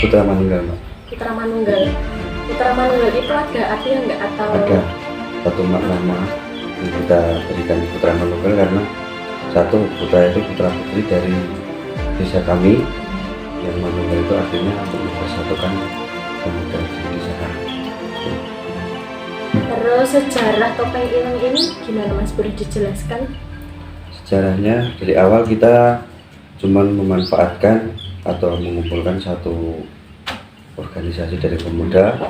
Putra Manunggal, Mbak. Putra Manunggal. Putra Manunggal itu ada artinya nggak atau? Ada satu makna yang kita berikan di Putra Manunggal karena satu, putra itu putra putri dari desa kami, yang Manunggal itu artinya untuk mempersatukan pemuda di desa kami. Terus sejarah topeng ireng ini gimana Mas, boleh dijelaskan? Sejarahnya dari awal kita cuman memanfaatkan atau mengumpulkan satu organisasi dari pemuda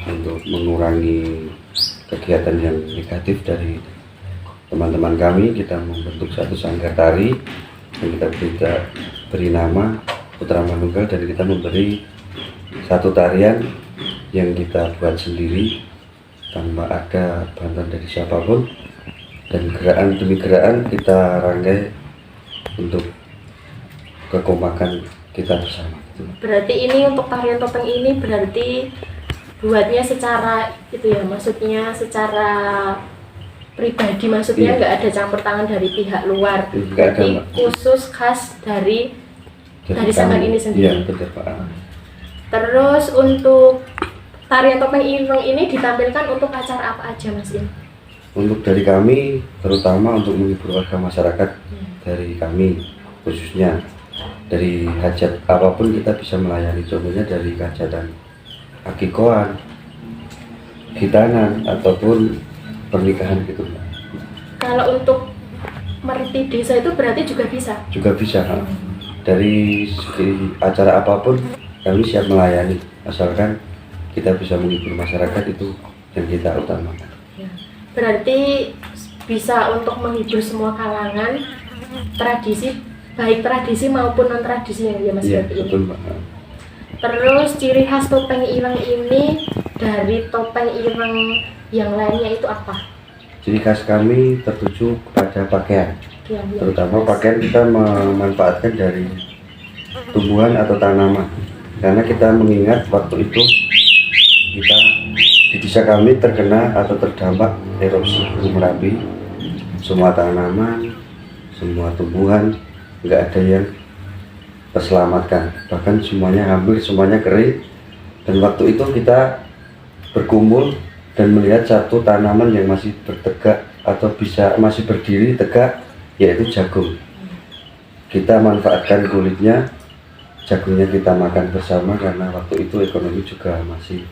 untuk mengurangi kegiatan yang negatif dari teman-teman kami. Kita membentuk satu sanggar tari yang kita beri nama Putra Manunggal, dan kita memberi satu tarian yang kita buat sendiri tanpa ada bantuan dari siapapun, dan gerakan demi gerakan kita rangkai untuk kekompakan kita bersama. Berarti ini untuk tarian topeng ini berarti buatnya secara itu ya, maksudnya secara pribadi, maksudnya nggak ada campur tangan dari pihak luar. Berarti khusus khas dari sanggar ini sendiri. Iya, betul, Pak. Terus untuk tarian topeng ireng ini ditampilkan untuk acara apa aja, Mas? Untuk dari kami, terutama untuk menghibur warga masyarakat dari kami, khususnya dari hajat apapun kita bisa melayani. Contohnya dari hajatan akikoan, khitanan, ataupun pernikahan gitu. Kalau untuk merti desa itu berarti juga bisa? Juga bisa. Dari segi acara apapun kami siap melayani, asalkan kita bisa menghibur masyarakat, itu yang kita utamakan. Berarti bisa untuk menghibur semua kalangan, tradisi, baik tradisi maupun non tradisi yang dia Mas. Iya, berarti betul, ini. Mbak. Terus ciri khas topeng ireng ini dari topeng ireng yang lainnya itu apa? Ciri khas kami tertuju kepada pakaian. Terutama pakaian kita memanfaatkan dari tumbuhan atau tanaman, karena kita mengingat waktu itu kita di desa kami terkena atau terdampak erupsi Gunung Merapi. Semua tanaman, semua tumbuhan nggak ada yang terselamatkan, bahkan semuanya hampir semuanya kering. Dan waktu itu kita berkumpul dan melihat satu tanaman yang masih bertegak atau masih berdiri tegak, yaitu jagung. Kita manfaatkan kulitnya, jagungnya kita makan bersama, karena waktu itu ekonomi juga masih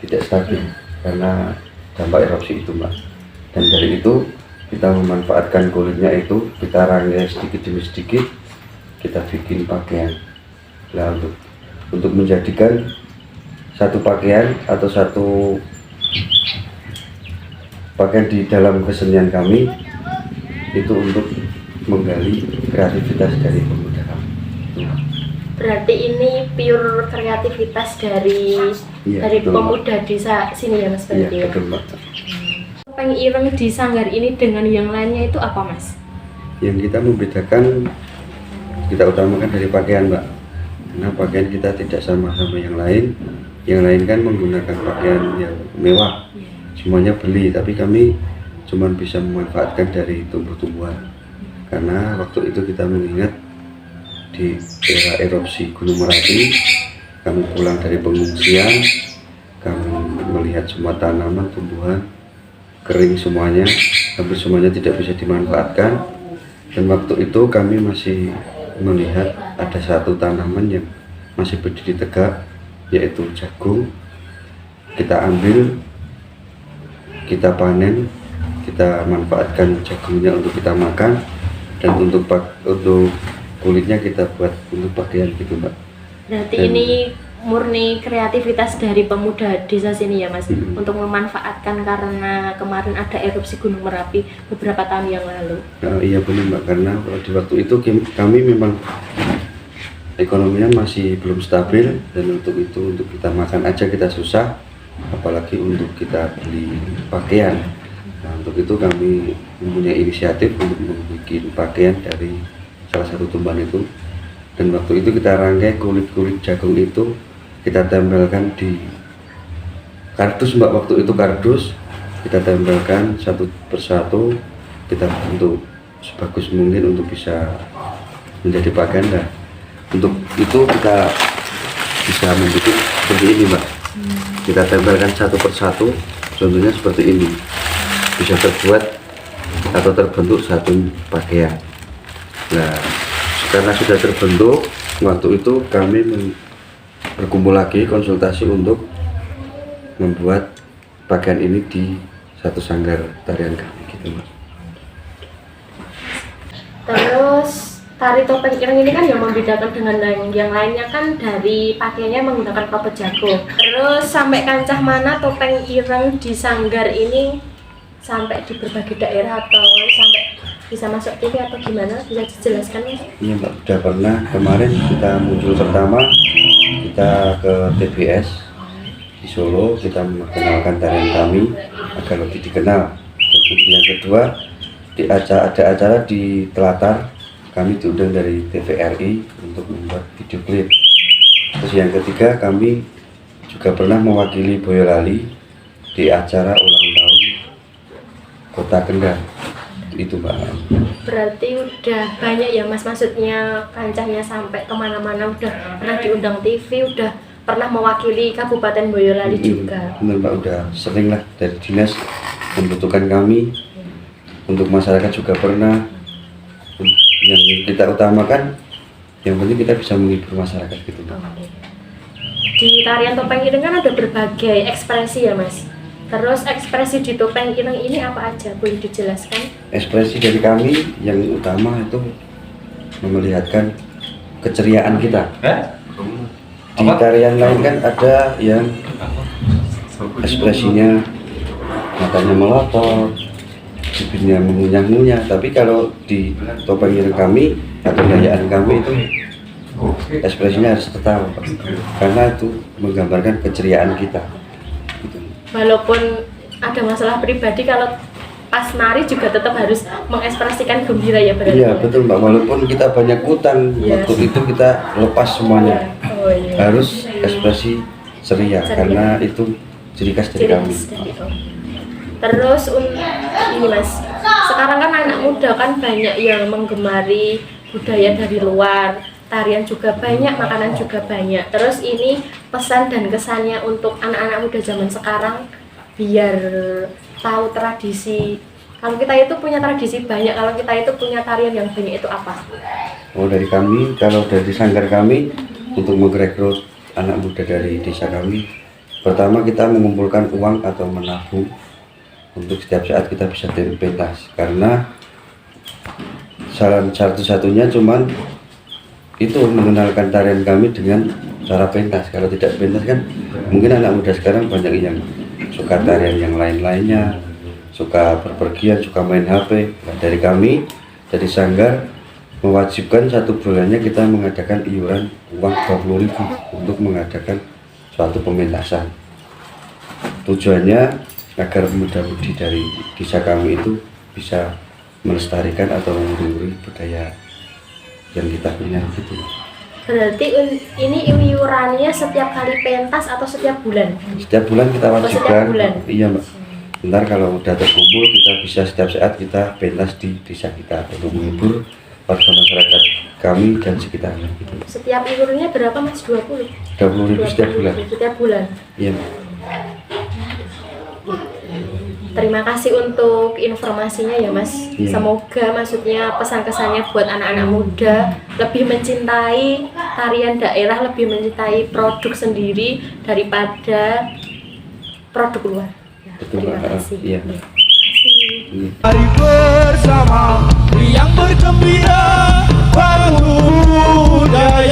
tidak stabil karena dampak erupsi itu, Mbak. Dan dari itu kita memanfaatkan kulitnya itu, kita rangkai sedikit demi sedikit, kita bikin pakaian. Nah, untuk menjadikan satu pakaian atau satu pakaian di dalam kesenian kami itu untuk menggali kreativitas dari pemuda kami. Berarti ini pure kreativitas dari Betul, pemuda desa sini ya Mas? Iya, ya? betul, Mbak. Topeng ireng di sanggar ini dengan yang lainnya itu apa, Mas? Yang kita membedakan, kita utamakan dari pakaian, Mbak. Karena pakaian kita tidak sama-sama yang lain. Yang lain kan menggunakan pakaian yang mewah, semuanya beli, tapi kami cuma bisa memanfaatkan dari tumbuh-tumbuhan. Karena waktu itu kita mengingat di era erupsi Gunung Merapi, kami pulang dari pengungsian, kami melihat semua tanaman, tumbuhan kering semuanya, hampir semuanya tidak bisa dimanfaatkan. Dan waktu itu kami masih melihat ada satu tanaman yang masih berdiri tegak, yaitu jagung. Kita ambil, kita panen, kita manfaatkan jagungnya untuk kita makan, dan untuk kulitnya kita buat untuk pakaian gitu, Mbak. Berarti ini murni kreativitas dari pemuda desa sini ya Mas, untuk memanfaatkan karena kemarin ada erupsi Gunung Merapi beberapa tahun yang lalu. Iya benar, Mbak, karena di waktu itu kami memang ekonominya masih belum stabil, dan untuk kita makan aja kita susah, apalagi untuk kita beli pakaian. Nah, untuk itu kami mempunyai inisiatif untuk membuat pakaian dari salah satu tumbuhan itu. Dan waktu itu kita rangkai kulit-kulit jagung itu, kita tempelkan di kardus, Mbak. Waktu itu kardus kita tempelkan satu persatu, kita bentuk sebagus mungkin untuk bisa menjadi pakaian. Nah, untuk itu kita bisa membentuk seperti ini Mbak. Kita tempelkan satu persatu, contohnya seperti ini, bisa terbuat atau terbentuk satu pakaian. Nah, karena sudah terbentuk, waktu itu kami berkumpul lagi konsultasi untuk membuat pakaian ini di satu sanggar tarian kami gitu Mbak. Terus tari topeng ireng ini kan yang membedakan dengan yang lainnya kan dari pakaiannya menggunakan kelapa jago. Terus sampai kancah mana topeng ireng di sanggar ini sampai di berbagai daerah atau sampai bisa masuk TV atau gimana? Bisa dijelaskan Mas? Iya Mbak, sudah pernah kemarin kita muncul pertama, kita ke TBS di Solo, kita memperkenalkan tarian kami agar lebih dikenal. Terus yang kedua, ada acara di Telatar, kami diundang dari TVRI untuk membuat video klip. Terus yang ketiga, kami juga pernah mewakili Boyolali di acara ulang tahun Kota Kendal. Itu Mbak. Berarti udah banyak ya Mas, maksudnya kancahnya sampai kemana-mana, udah pernah diundang TV, udah pernah mewakili Kabupaten Boyolali juga. Benar Mbak, udah sering lah dari dinas membutuhkan kami, untuk masyarakat juga pernah. Yang kita utamakan, yang penting kita bisa menghibur masyarakat gitu Mbak. Di tarian topeng ireng kan ada berbagai ekspresi ya Mas. Terus ekspresi di topeng ireng ini apa aja? Boleh dijelaskan? Ekspresi dari kami yang utama itu memperlihatkan keceriaan kita. Di tarian lain kan ada yang ekspresinya matanya melotot, bibirnya mengunyah-ngunyah, tapi kalau di topeng ireng kami atau dayaan kami itu ekspresinya harus tertawa, karena itu menggambarkan keceriaan kita. Walaupun ada masalah pribadi, kalau pas nari juga tetap harus mengekspresikan gembira ya berarti. Iya betul Mbak, walaupun kita banyak utang, waktu itu kita lepas semuanya. Iya. Harus ekspresi ceria, karena itu ciri khas dari kami. Terus ini Mas, sekarang kan anak muda kan banyak yang menggemari budaya dari luar, tarian juga banyak, makanan juga banyak. Terus ini pesan dan kesannya untuk anak-anak muda zaman sekarang biar tahu tradisi. Kalau kita itu punya tradisi banyak, kalau kita itu punya tarian yang banyak, itu apa? Oh, dari kami, kalau dari sanggar kami untuk merekrut anak muda dari desa kami, pertama kita mengumpulkan uang atau menabung untuk setiap saat kita bisa pentas, karena saran satu-satunya cuman itu mengenalkan tarian kami dengan cara pentas. Kalau tidak pentas kan mungkin anak muda sekarang banyak yang suka tarian yang lain-lainnya, suka berpergian, suka main HP. Nah, dari kami, dari sanggar mewajibkan satu bulannya kita mengadakan iuran uang 20.000 untuk mengadakan suatu pementasan. Tujuannya agar muda-mudi dari desa kami itu bisa melestarikan atau melestarikan budaya yang kita punya gitu. Berarti ini iurannya setiap kali pentas atau setiap bulan? Setiap bulan kita wajibkan. Setiap bulan? Iya Mbak. Ntar kalau udah terkumpul kita bisa setiap saat kita pentas di desa kita untuk menghibur warga masyarakat kami dan sekitarnya gitu. Setiap iurannya berapa Mas? 20.000 setiap bulan. Setiap bulan? Iya Mbak. Terima kasih untuk informasinya ya Mas. Semoga maksudnya pesan kesannya buat anak-anak muda lebih mencintai tarian daerah, lebih mencintai produk sendiri daripada produk luar. Ya, terima kasih. Iya. Mari bersama yang bergembira bangun budaya.